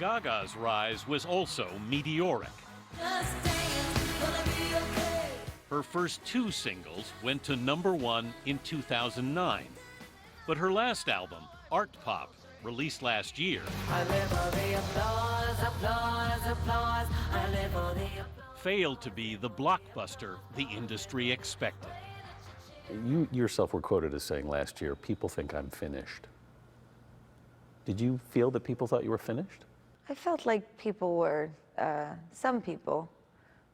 Gaga's rise was also meteoric. Her first two singles went to #1 in 2009. But her last album, Art Pop, released last year, failed to be the blockbuster the industry expected. You yourself were quoted as saying last year, "People think I'm finished." Did you feel that people thought you were finished? I felt like people were, some people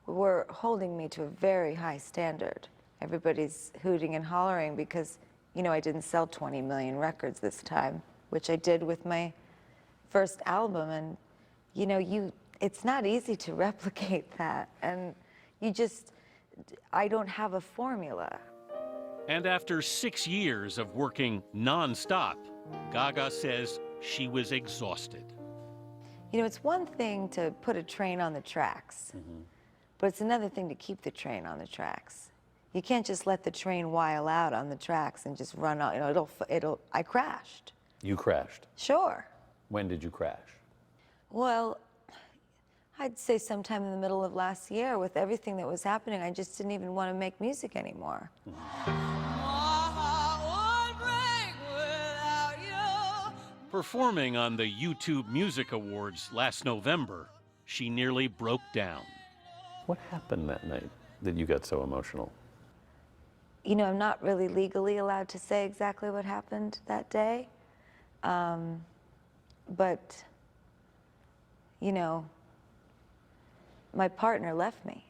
were holding me to a very high standard. Everybody's hooting and hollering because, you know, I didn't sell 20 million records this time, which I did with my first album. And, you know, it's not easy to replicate that. And I don't have a formula. And after 6 years of working nonstop, Gaga says she was exhausted. You know, it's one thing to put a train on the tracks, but it's another thing to keep the train on the tracks. You can't just let the train while out on the tracks and just run out. You know, I crashed. You crashed? Sure. When did you crash? Well, I'd say sometime in the middle of last year. With everything that was happening, I just didn't even want to make music anymore. Performing on the YouTube Music Awards last November, she nearly broke down. What happened that night that you got so emotional? You know, I'm not really legally allowed to say exactly what happened that day. But, you know, my partner left me.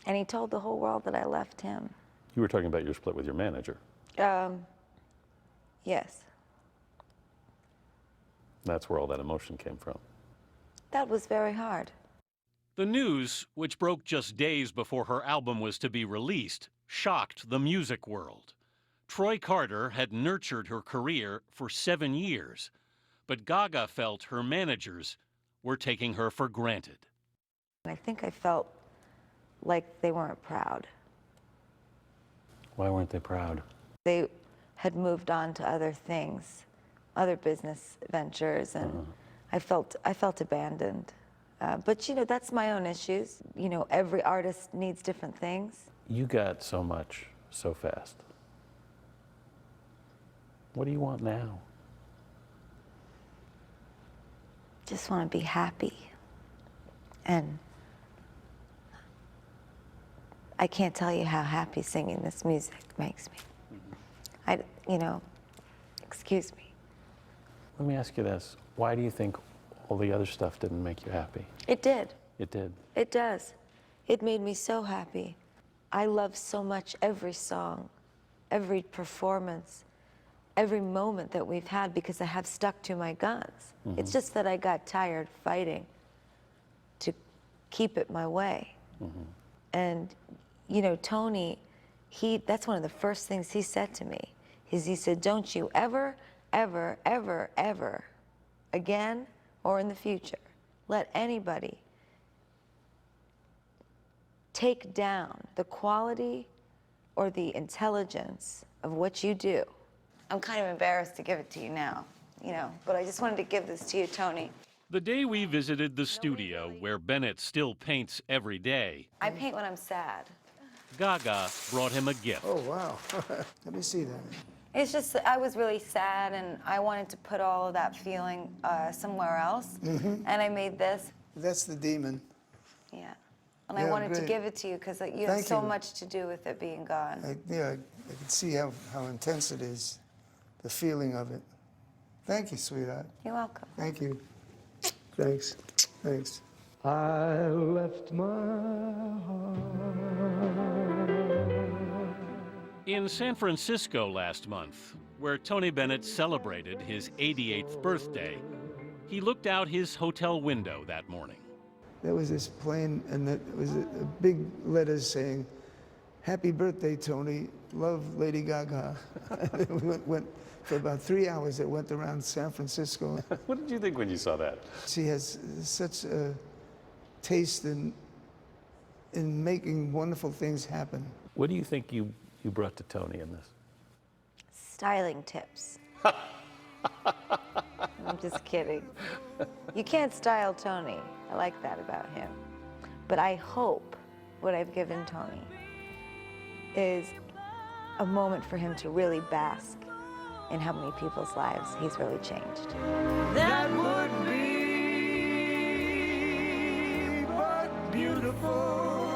And he told the whole world that I left him. You were talking about your split with your manager. Yes. That's where all that emotion came from. That was very hard. The news, which broke just days before her album was to be released, shocked the music world. Troy Carter had nurtured her career for 7 years, but Gaga felt her managers were taking her for granted. I think I felt like they weren't proud. Why weren't they proud? They had moved on to other things, other business ventures, and I felt abandoned. But, you know, that's my own issues. You know, every artist needs different things. You got so much so fast. What do you want now? Just want to be happy. And I can't tell you how happy singing this music makes me. You know, excuse me. Let me ask you this. Why do you think all the other stuff didn't make you happy? It did. It did? It does. It made me so happy. I love so much every song, every performance, every moment that we've had because I have stuck to my guns. It's just that I got tired fighting to keep it my way. And, you know, Tony, that's one of the first things he said to me. He said, don't you ever, ever, ever, ever, again or in the future, let anybody take down the quality or the intelligence of what you do. I'm kind of embarrassed to give it to you now, you know, but I just wanted to give this to you, Tony. The day we visited the studio where Bennett still paints every day, I paint when I'm sad. Gaga brought him a gift. Oh, wow. Let me see that. It's just that I was really sad and I wanted to put all of that feeling somewhere else. And I made this. That's the demon. Yeah. And I wanted to give it to you because you have so much to do with it being gone. I can see how intense it is, the feeling of it. Thank you, sweetheart. You're welcome. Thank you. Thanks. Thanks. I left my heart. In San Francisco last month, where Tony Bennett celebrated his 88th birthday, he looked out his hotel window that morning. There was this plane, and it was a big letters saying, "Happy birthday, Tony. Love, Lady Gaga." We went for about 3 hours. It went around San Francisco. What did you think when you saw that? She has such a taste in making wonderful things happen. What do you think you brought to Tony in this? Styling tips. I'm just kidding. You can't style Tony. I like that about him. But I hope what I've given Tony is a moment for him to really bask in how many people's lives he's really changed. That would be but beautiful.